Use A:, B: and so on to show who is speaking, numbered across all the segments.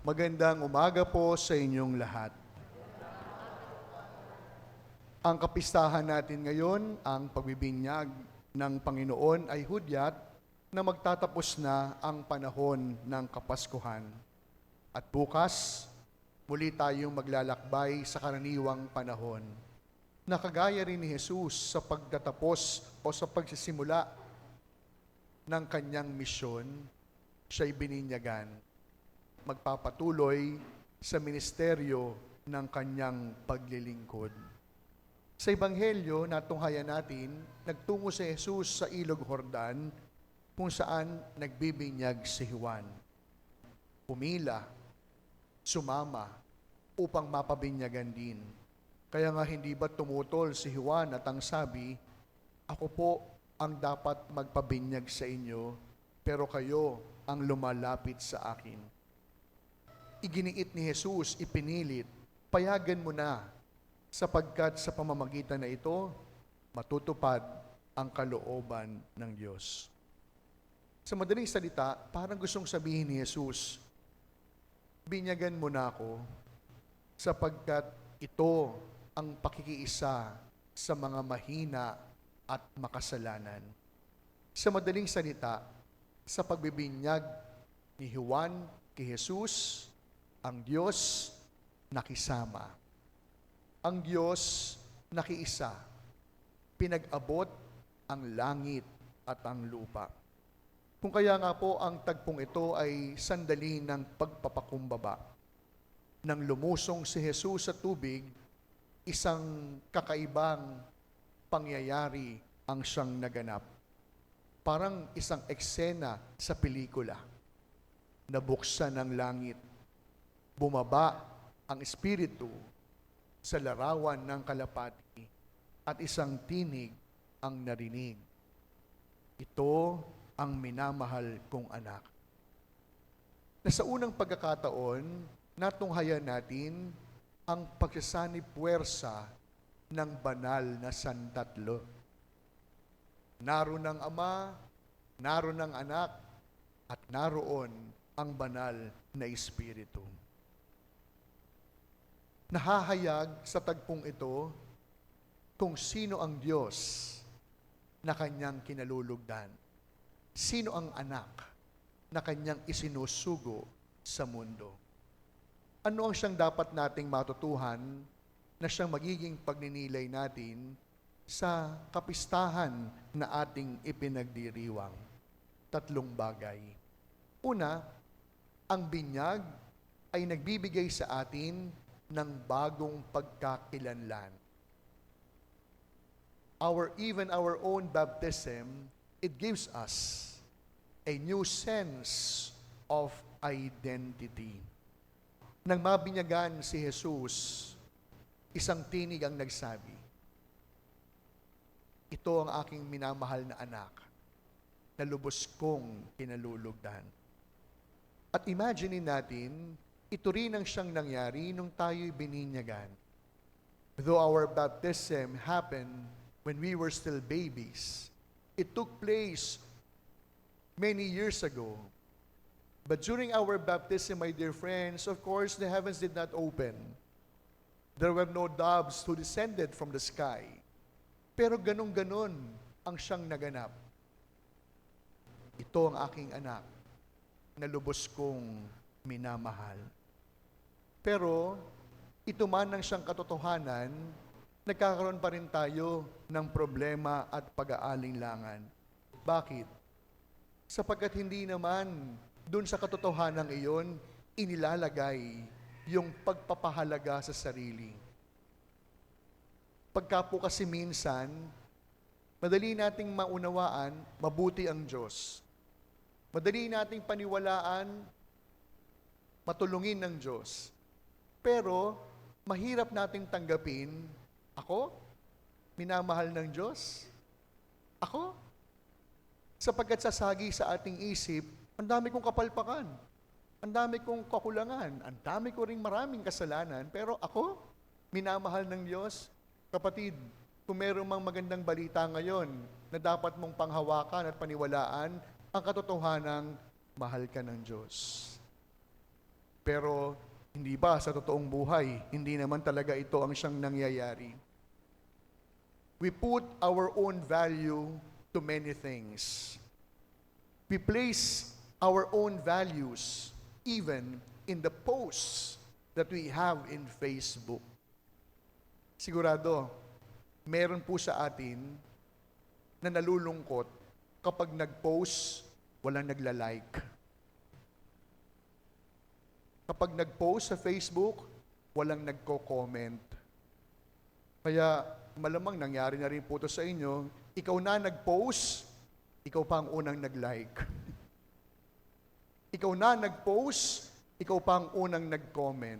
A: Magandang umaga po sa inyong lahat. Ang kapistahan natin ngayon, ang pagbibinyag ng Panginoon ay hudyat na magtatapos na ang panahon ng Kapaskuhan. At bukas, muli tayong maglalakbay sa karaniwang panahon. Nakagaya rin ni Jesus sa pagtatapos o sa pagsisimula ng kanyang misyon, siya'y bininyagan. Magpapatuloy sa ministeryo ng kanyang paglilingkod. Sa Ebanghelyo na tunghayan natin, nagtungo si Jesus sa Ilog Jordan kung saan nagbibinyag si Juan. Pumila, sumama upang mapabinyagan din. Kaya nga hindi ba tumutol si Juan at ang sabi, "Ako po ang dapat magpabinyag sa inyo, pero kayo ang lumalapit sa akin." Iginiit ni Jesus, ipinilit, payagan mo na, sapagkat sa pamamagitan na ito, matutupad ang kalooban ng Diyos. Sa madaling salita, parang gustong sabihin ni Jesus, binyagan mo na ako, sapagkat ito ang pakikiisa sa mga mahina at makasalanan. Sa madaling salita, sa pagbibinyag ni Juan kay Jesus, ang Diyos nakisama. Ang Diyos nakiisa. Pinag-abot ang langit at ang lupa. Kung kaya nga po ang tagpong ito ay sandali ng pagpapakumbaba. Nang lumusong si Jesus sa tubig, isang kakaibang pangyayari ang siyang naganap. Parang isang eksena sa pelikula. Nabuksan ang langit. Bumaba ang Espiritu sa larawan ng kalapati at isang tinig ang narinig. Ito ang minamahal kong anak. Na sa unang pagkakataon, natunghayan natin ang pagsasanib puwersa ng banal na santatlo. Naroon ang Ama, naroon ang Anak, at naroon ang banal na Espiritu. Nahahayag sa tagpong ito kung sino ang Diyos na kanyang kinalulugdan. Sino ang anak na kanyang isinusugo sa mundo. Ano ang siyang dapat nating matutuhan na siyang magiging pagninilay natin sa kapistahan na ating ipinagdiriwang? 3 bagay. Una, ang binyag ay nagbibigay sa atin ng bagong pagkakilanlan. Even our own baptism, it gives us a new sense of identity. Nang mabinyagan si Jesus, isang tinig ang nagsabi, "Ito ang aking minamahal na anak, na lubos kong kinalulugdan." At imaginein natin, ito rin ang siyang nangyari nung tayo'y bininyagan. Though our baptism happened when we were still babies, it took place many years ago. But during our baptism, my dear friends, of course, the heavens did not open. There were no doves who descended from the sky. Pero ganun-ganon ang siyang naganap. Ito ang aking anak, na lubos kong minamahal. Pero, ito man ang siyang katotohanan, nagkakaroon pa rin tayo ng problema at pag-aalinlangan. Bakit? Sapagkat hindi naman dun sa katotohanan iyon, inilalagay yung pagpapahalaga sa sarili. Pagka po kasi minsan, madali nating maunawaan, mabuti ang Diyos. Madali nating paniwalaan, matulungin ng Diyos. Pero, mahirap nating tanggapin, ako, minamahal ng Diyos? Ako? Sapagkat sasagi sa ating isip, ang dami kong kapalpakan, ang dami kong kakulangan, ang dami ko ring maraming kasalanan, pero ako, minamahal ng Diyos? Kapatid, kung meron mang magandang balita ngayon na dapat mong panghawakan at paniwalaan, ang katotohanang mahal ka ng Diyos. Pero hindi ba sa totoong buhay, hindi naman talaga ito ang siyang nangyayari. We put our own value to many things. We place our own values even in the posts that we have in Facebook. Sigurado, meron po sa atin na nalulungkot kapag nag-post, walang nagla-like. Kapag nag-post sa Facebook, walang nagko-comment. Kaya malamang nangyari na rin po ito sa inyo, ikaw na nag-post, ikaw pa ang unang nag-like. Ikaw na nag-post, ikaw pa ang unang nag-comment.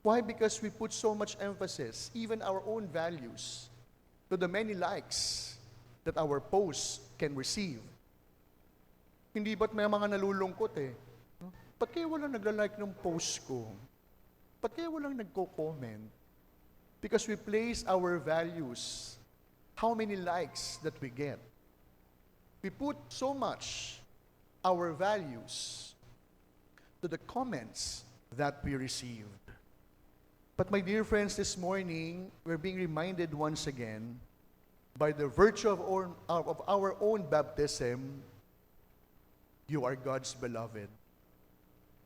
A: Why? Because we put so much emphasis, even our own values, to the many likes that our posts can receive. Hindi ba't may mga nalulungkot eh? Ba't kaya walang nagla-like ng post ko? Ba't kaya walang nagko-comment? Because we place our values, how many likes that we get. We put so much our values to the comments that we received. But my dear friends, this morning, we're being reminded once again, by the virtue of our own baptism, you are God's beloved.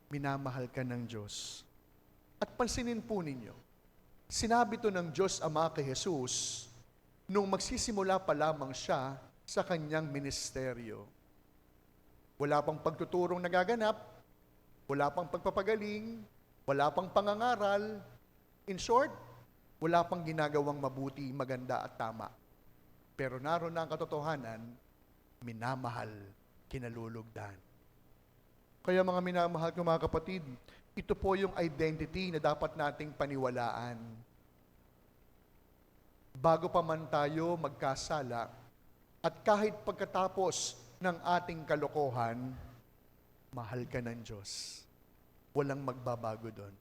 A: Minamahal ka ng Diyos. At pansinin po ninyo, sinabi to ng Diyos Ama kay Jesus, nung magsisimula pa lamang siya sa kanyang ministeryo. Wala pang pagtuturong nagaganap, wala pang pagpapagaling, wala pang pangangaral. In short, wala pang ginagawang mabuti, maganda at tama. Pero naroon na ang katotohanan, minamahal, kinalulugdan. Kaya mga minamahal ko mga kapatid, ito po yung identity na dapat nating paniwalaan. Bago pa man tayo magkasala, at kahit pagkatapos ng ating kalokohan, mahal ka ng Diyos. Walang magbabago doon.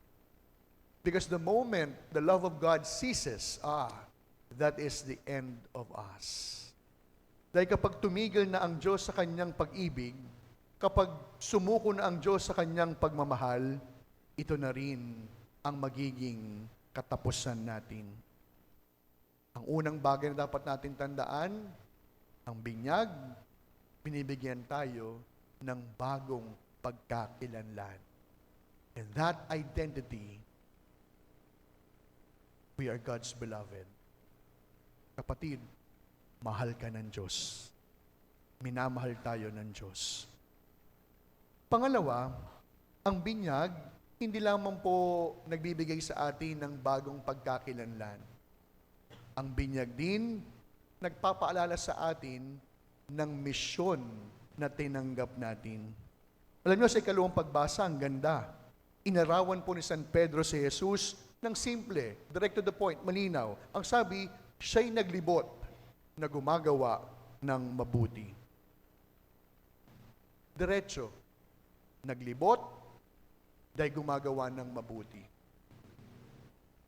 A: Because the moment the love of God ceases, that is the end of us. Dahil kapag tumigil na ang Diyos sa kanyang pag-ibig, kapag sumuko na ang Diyos sa kanyang pagmamahal, ito na rin ang magiging katapusan natin. Ang unang bagay na dapat natin tandaan, ang binyag, binibigyan tayo ng bagong pagkakilanlan. And that identity, we are God's beloved. Kapatid, mahal ka ng Diyos. Minamahal tayo ng Diyos. Pangalawa, ang binyag, hindi lamang po nagbibigay sa atin ng bagong pagkakilanlan. Ang binyag din, nagpapaalala sa atin ng misyon na tinanggap natin. Alam niyo, sa ikalawang pagbasa, ang ganda. Inarawan po ni San Pedro si Jesus ng simple, direct to the point, malinaw. Ang sabi, siya'y naglibot na gumagawa ng mabuti. Diretso, naglibot dahil gumagawa ng mabuti.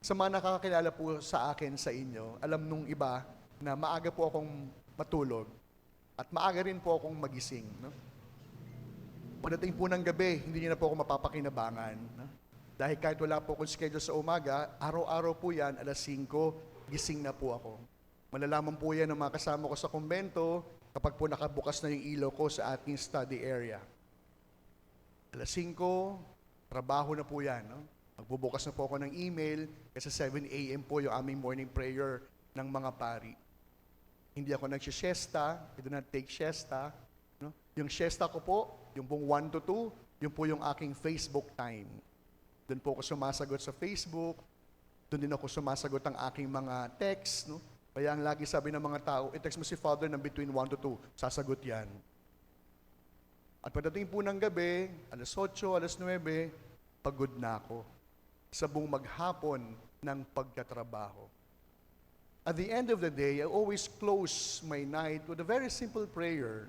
A: Sa mga nakakakilala po sa akin, sa inyo, alam nung iba na maaga po akong matulog at maaga rin po akong magising. No? Pagdating po ng gabi, hindi niyo na po ako mapapakinabangan. No? Dahil kahit wala po akong schedule sa umaga, araw-araw po yan, 5:00, gising na po ako. Malalaman po yan ng mga kasama ko sa kumbento kapag po nakabukas na yung ilaw ko sa ating study area. 5:00, trabaho na po yan. No? Magbubukas na po ako ng email kasi 7 a.m. po yung aming morning prayer ng mga pari. Hindi ako nag-siesta, I do not take siesta. No? Yung siesta ko po, yung pong 1 to 2, yung po yung aking Facebook time. Doon po ako sumasagot sa Facebook, doon din ako sumasagot ang aking mga text. No? Kaya ang lagi sabi ng mga tao, i-text mo si Father ng between 1 to 2, sasagot yan. At pagdating po ng gabi, 8:00, 9:00, pagod na ako sa buong maghapon ng pagtatrabaho. At the end of the day, I always close my night with a very simple prayer,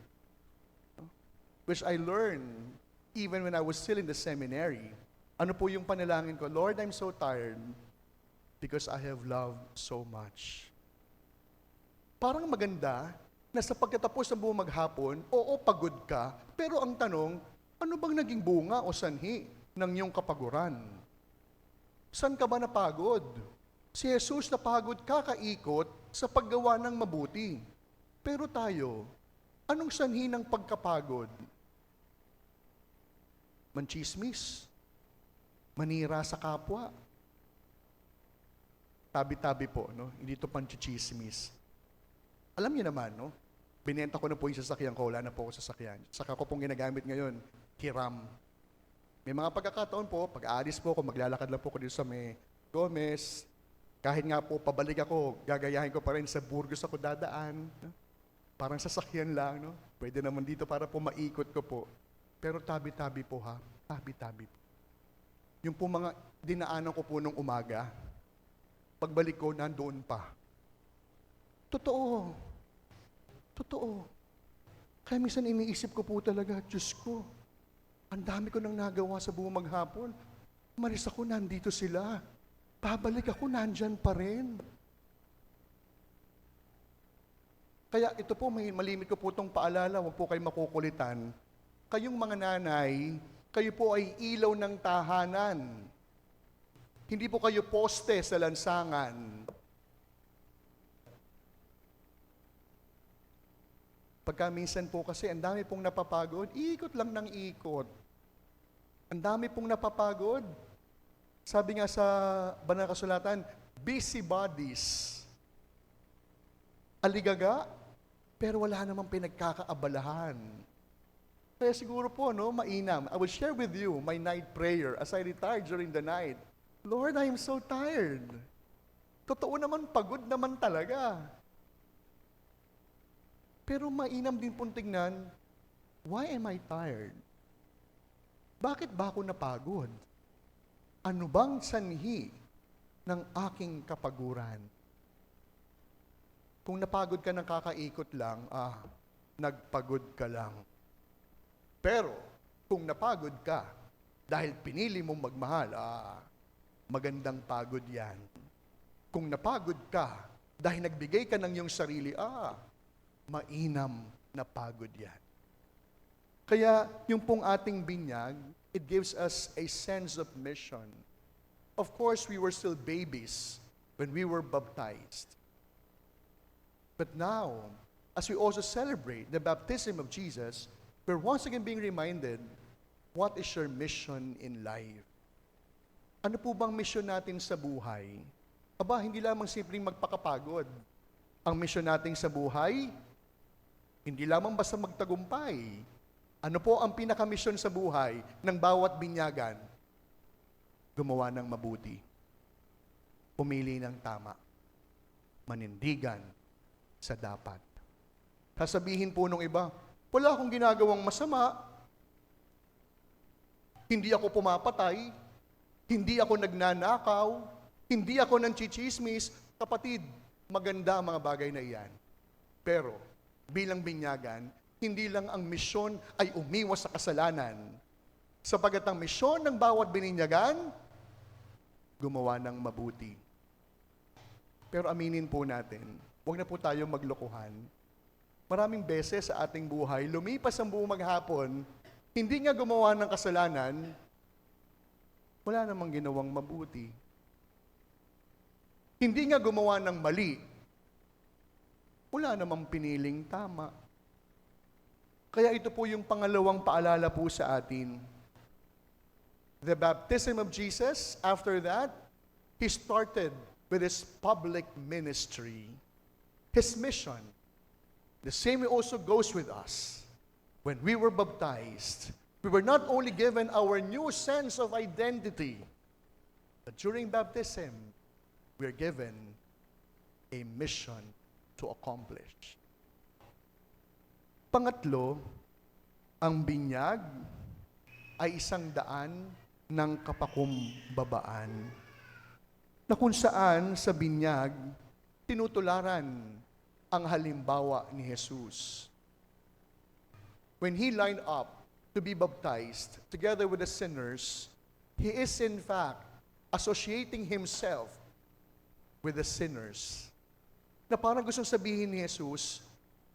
A: which I learned even when I was still in the seminary. Ano po yung panalangin ko? Lord, I'm so tired because I have loved so much. Parang maganda na sa pagkatapos ng buong maghapon, oo, pagod ka, pero ang tanong, ano bang naging bunga o sanhi ng iyong kapaguran. Saan ka ba napagod? Si Jesus napagod kakaikot sa paggawa ng mabuti. Pero tayo, anong sanhi ng pagkapagod? Manchismis, manira sa kapwa. Tabi-tabi po, no? Hindi ito panchismis. Alam niyo naman, no? Binenta ko na po yung sasakyan ko, wala na po ako sasakyan. Saka ko pong ginagamit ngayon, hiram. May mga pagkakataon po, pag-aalis po ako, maglalakad lang po ako dito sa may Gomez. Kahit nga po, pabalik ako, gagayahin ko pa rin sa Burgos ako dadaan. No? Parang sasakyan lang, no? Pwede naman dito para po maikot ko po. Pero tabi-tabi po ha, tabi-tabi po. Yung po mga dinaanan ko po nung umaga, pagbalik ko, nandoon pa. Totoo. Totoo. Kaya minsan iniisip ko po talaga, Diyos ko, ang dami ko nang nagawa sa buong maghapon. Malis ako, nandito sila. Babalik ako, nandyan pa rin. Kaya ito po, malimit ko po itong paalala, huwag po kayo makukulitan. Kayong mga nanay, kayo po ay ilaw ng tahanan. Hindi po kayo poste sa lansangan. Pagka minsan po kasi, ang dami pong napapagod, ikot lang ng ikot. Ang dami pong napapagod. Sabi nga sa banal na kasulatan, busybodies. Aligaga, pero wala namang pinagkakaabalahan. Kaya siguro po, no, mainam. I will share with you my night prayer as I retired during the night. Lord, I am so tired. Totoo naman, pagod naman talaga. Pero mainam din pong tingnan, why am I tired? Bakit ba ako napagod? Ano bang sanhi ng aking kapaguran? Kung napagod ka ng kakaikot lang, nagpagod ka lang. Pero, kung napagod ka, dahil pinili mong magmahal, magandang pagod yan. Kung napagod ka, dahil nagbigay ka ng iyong sarili, mainam na pagod yan. Kaya, yung pong ating binyag, it gives us a sense of mission. Of course, we were still babies when we were baptized. But now, as we also celebrate the baptism of Jesus, we're once again being reminded, what is your mission in life? Ano po bang mission natin sa buhay? Aba, hindi lamang simpleng magpakapagod. Ang mission natin sa buhay, hindi lamang basta magtagumpay. Ano po ang pinaka-mission sa buhay ng bawat binyagan? Gumawa ng mabuti. Pumili ng tama. Manindigan sa dapat. Sasabihin po nung iba, wala akong ginagawang masama. Hindi ako pumapatay. Hindi ako nagnanakaw. Hindi ako nanchichismis. Kapatid, maganda ang mga bagay na iyan. Pero, bilang binyagan, hindi lang ang misyon ay umiwas sa kasalanan. Sapagat ang misyon ng bawat bininyagan, gumawa ng mabuti. Pero aminin po natin, huwag na po tayo maglokohan. Maraming beses sa ating buhay, lumipas ang buong maghapon, hindi nga gumawa ng kasalanan, wala namang ginawang mabuti. Hindi nga gumawa ng mali, wala namang piniling tama. Kaya ito po yung pangalawang paalala po sa atin. The baptism of Jesus, after that, He started with His public ministry, His mission. The same also goes with us. When we were baptized, we were not only given our new sense of identity, but during baptism, we are given a mission to accomplish. Pangatlo, ang binyag ay isang daan ng kapakumbabaan na kung saan sa binyag tinutularan ang halimbawa ni Jesus. When He lined up to be baptized together with the sinners, He is in fact associating Himself with the sinners. Na parang gustong sabihin ni Jesus,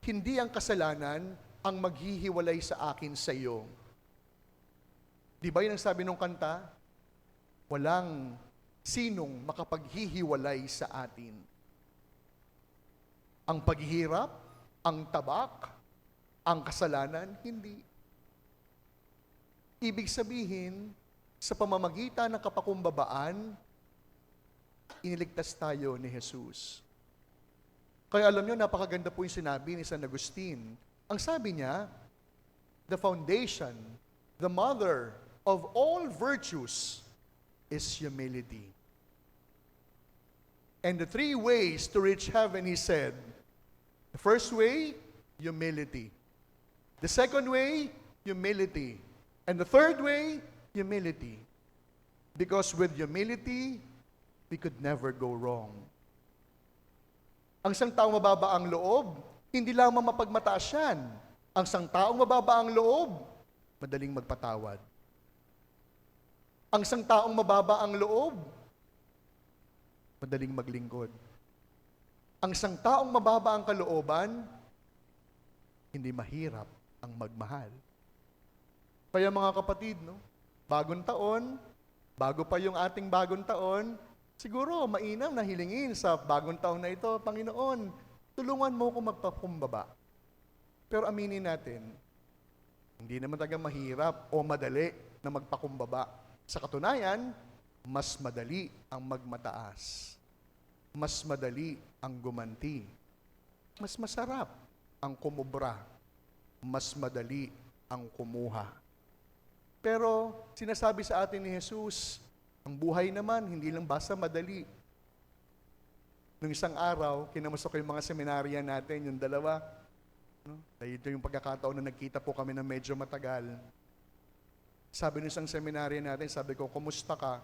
A: hindi ang kasalanan ang maghihiwalay sa akin sa iyo. Di ba yun ang sabi ng kanta? Walang sinong makapaghihiwalay sa atin. Ang paghihirap, ang tabak, ang kasalanan, hindi. Ibig sabihin, sa pamamagitan ng kapakumbabaan, iniligtas tayo ni Jesus. Kaya alam nyo, napakaganda po yung sinabi ni San Agustin. Ang sabi niya, the foundation, the mother of all virtues is humility. And the 3 ways to reach heaven, he said, the first way, humility. The second way, humility. And the third way, humility. Because with humility, we could never go wrong. Ang isang taong mababa ang loob, hindi lamang mapagmataas yan. Ang isang taong mababa ang loob, madaling magpatawad. Ang isang taong mababa ang loob, madaling maglingkod. Ang isang taong mababa ang kalooban, hindi mahirap ang magmahal. Kaya mga kapatid, no? Bagong taon, bago pa yung ating bagong taon, siguro mainam na hilingin sa bagong taon na ito, Panginoon, tulungan mo ko magpakumbaba. Pero aminin natin, hindi naman talaga mahirap o madali na magpakumbaba. Sa katunayan, mas madali ang magmataas. Mas madali ang gumanti. Mas masarap ang kumubra. Mas madali ang kumuha. Pero sinasabi sa atin ni Jesus, ang buhay naman, hindi lang basta madali. Nung isang araw, kinamusta ko yung mga seminarya natin, yung dalawa. No? Ito yung pagkakataon na nagkita po kami na medyo matagal. Sabi ng isang seminarya natin, sabi ko, kumusta ka?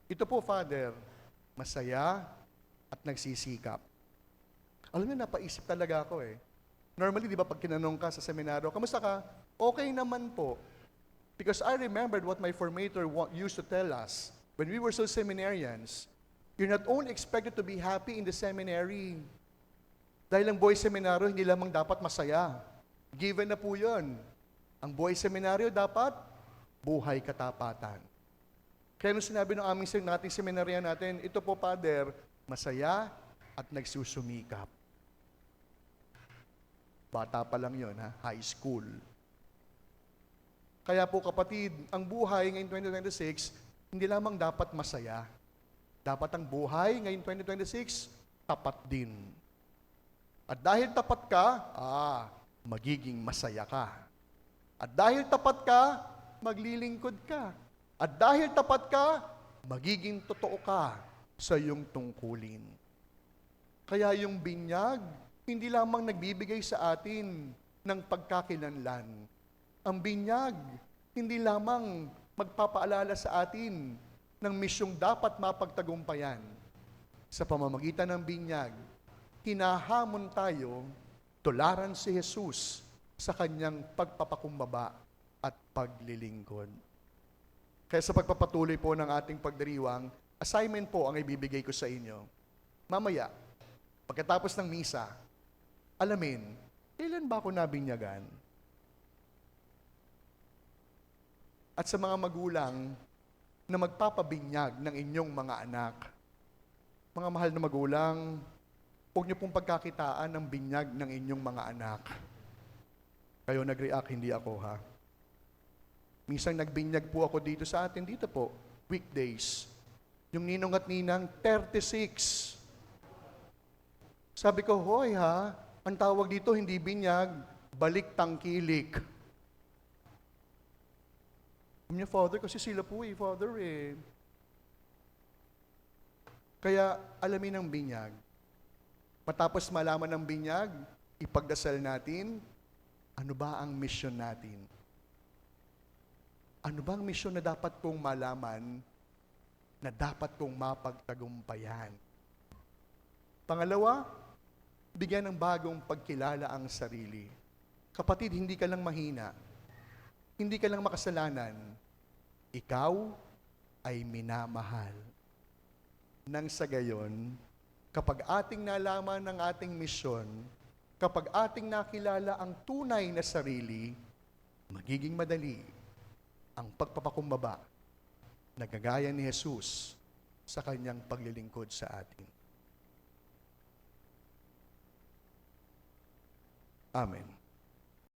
A: Ito po, Father, masaya at nagsisikap. Alam niyo, napaisip talaga ako eh. Normally, di ba, pag kinanong ka sa seminaryo, kamusta ka? Okay naman po. Because I remembered what my formator used to tell us. When we were still seminarians, you're not only expected to be happy in the seminary. Dahil ang boys seminaryo, hindi lamang dapat masaya. Given na po yun. Ang boys seminaryo dapat buhay katapatan. Kaya nung sinabi ng nating seminarya natin, ito po, Father, masaya at nagsusumikap. Bata pa lang yun, ha? High school. Kaya po kapatid, ang buhay ngayong 2026, hindi lamang dapat masaya. Dapat ang buhay ngayong 2026, tapat din. At dahil tapat ka, magiging masaya ka. At dahil tapat ka, maglilingkod ka. At dahil tapat ka, magiging totoo ka sa iyong tungkulin. Kaya yung binyag, hindi lamang nagbibigay sa atin ng pagkakilanlan. Ang binyag, hindi lamang magpapaalala sa atin ng misyong dapat mapagtagumpayan. Sa pamamagitan ng binyag, hinahamon tayo tularan si Jesus sa kanyang pagpapakumbaba at paglilingkod. Kaya sa pagpapatuloy po ng ating pagdiriwang, assignment po ang ibibigay ko sa inyo. Mamaya, pagkatapos ng misa, alamin, kailan ba ako nabinyagan? At sa mga magulang na magpapabinyag ng inyong mga anak, mga mahal na magulang, huwag niyo pong pagkakitaan ng binyag ng inyong mga anak. Kayo nag-react, hindi ako ha. Minsan nagbinyag po ako dito sa atin, dito po, weekdays. Yung ninong at ninang, 36. Sabi ko, hoy ha, ang tawag dito hindi binyag, balik tangkilik. Sabi niya, Father, kasi sila po Father eh. Kaya alamin ang binyag. Matapos malaman ng binyag, ipagdasal natin, ano ba ang mission natin? Ano bang mission na dapat kong malaman, na dapat kong mapagtagumpayan? Pangalawa, bigyan ng bagong pagkilala ang sarili. Kapatid, hindi ka lang mahina. Hindi ka lang makasalanan. Ikaw ay minamahal. Nang sa gayon, kapag ating nalaman ng ating misyon, kapag ating nakilala ang tunay na sarili, magiging madali ang pagpapakumbaba na kagaya ni Jesus sa kanyang paglilingkod sa atin. Amen.